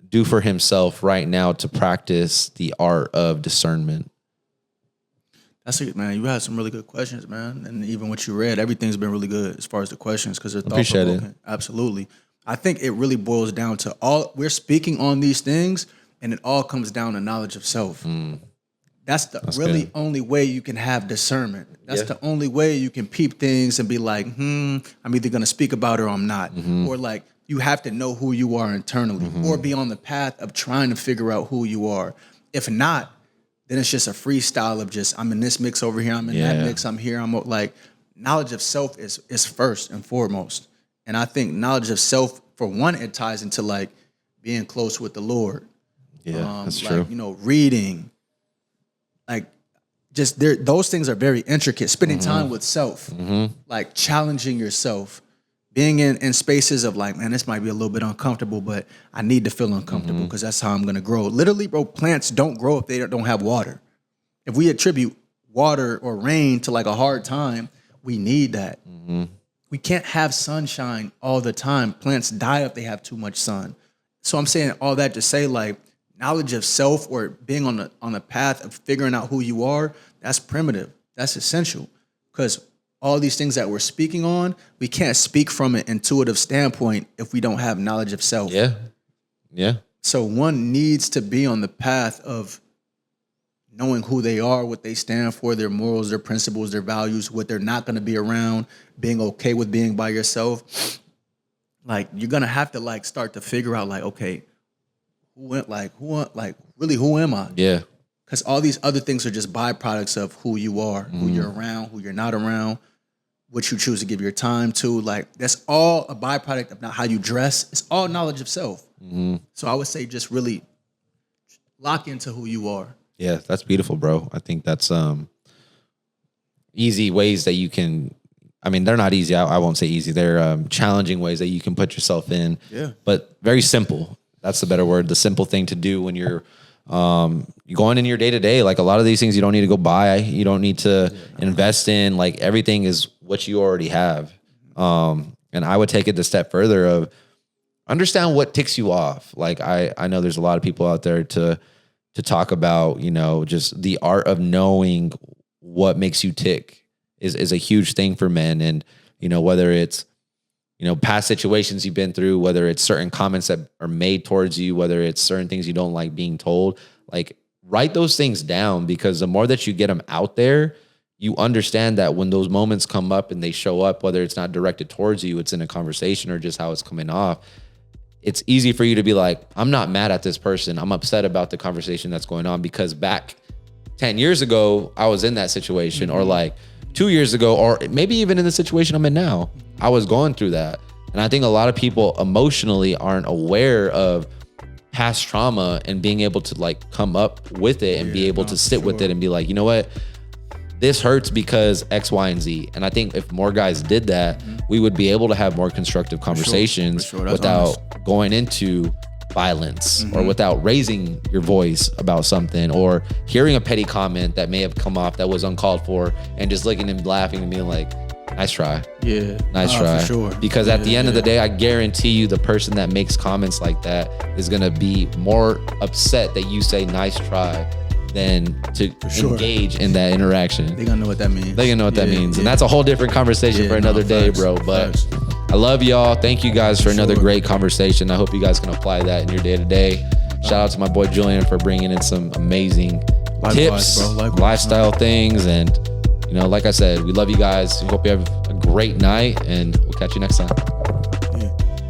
do for himself right now to practice the art of discernment? That's it, man. You had some really good questions, man. And even what you read, everything's been really good as far as the questions because they're thought-provoking. Absolutely. I think it really boils down to we're speaking on these things, and it all comes down to knowledge of self. That's the only way you can have discernment. That's the only way you can peep things and be like, I'm either going to speak about it or I'm not. Or like, you have to know who you are internally or be on the path of trying to figure out who you are. If not, then it's just a freestyle of just, I'm in this mix over here, I'm in that mix, I'm here. I'm like, knowledge of self is first and foremost. And I think knowledge of self, for one, it ties into like being close with the Lord. Yeah, that's like, true. You know, reading, like just those things are very intricate. Spending time with self, like challenging yourself, being in spaces of like, man, this might be a little bit uncomfortable, but I need to feel uncomfortable because that's how I'm going to grow. Literally, bro, plants don't grow if they don't have water. If we attribute water or rain to like a hard time, we need that. We can't have sunshine all the time. Plants die if they have too much sun. So I'm saying all that to say like knowledge of self or being on the path of figuring out who you are, that's primitive. That's essential because all these things that we're speaking on, we can't speak from an intuitive standpoint if we don't have knowledge of self. Yeah. So one needs to be on the path of knowing who they are, what they stand for, their morals, their principles, their values, what they're not going to be around, being okay with being by yourself. Like you're going to have to like start to figure out like, okay, who am I? Yeah. Because all these other things are just byproducts of who you are, who you're around, who you're not around, what you choose to give your time to. Like, that's all a byproduct of not how you dress. It's all knowledge of self. So I would say just really lock into who you are. Yeah, that's beautiful, bro. I think that's easy ways that you can, I mean, they're not easy. I won't say easy. They're challenging ways that you can put yourself in. Yeah. But very simple. That's the better word. The simple thing to do when you're going in your day to day. Like a lot of these things you don't need to go buy. You don't need to invest in. Like everything is what you already have. And I would take it a step further of understand what ticks you off. Like I know there's a lot of people out there to talk about, you know, just the art of knowing what makes you tick is a huge thing for men. And, you know, whether it's, you know, past situations you've been through, whether it's certain comments that are made towards you, whether it's certain things you don't like being told, like write those things down because the more that you get them out there, you understand that when those moments come up and they show up, whether it's not directed towards you, it's in a conversation or just how it's coming off, it's easy for you to be like, I'm not mad at this person. I'm upset about the conversation that's going on because back 10 years ago, I was in that situation or like 2 years ago, or maybe even in the situation I'm in now, I was going through that. And I think a lot of people emotionally aren't aware of past trauma and being able to like come up with it and be able to sit with it and be like, you know what, this hurts because X, Y, and Z. And I think if more guys did that, we would be able to have more constructive conversations without going into violence or without raising your voice about something or hearing a petty comment that may have come off that was uncalled for and just looking and laughing and being like, nice try. Yeah. Nice try. For sure. Because at the end of the day, I guarantee you the person that makes comments like that is going to be more upset that you say nice try than to engage in that interaction. They're going to know what that means. They're going to know what that means. And that's a whole different conversation for another day, bro. But I love y'all. Thank you guys for another great conversation. I hope you guys can apply that in your day to day. Shout out to my boy Julian for bringing in some amazing tips, lifestyle things. And, you know, like I said, we love you guys. We hope you have a great night and we'll catch you next time.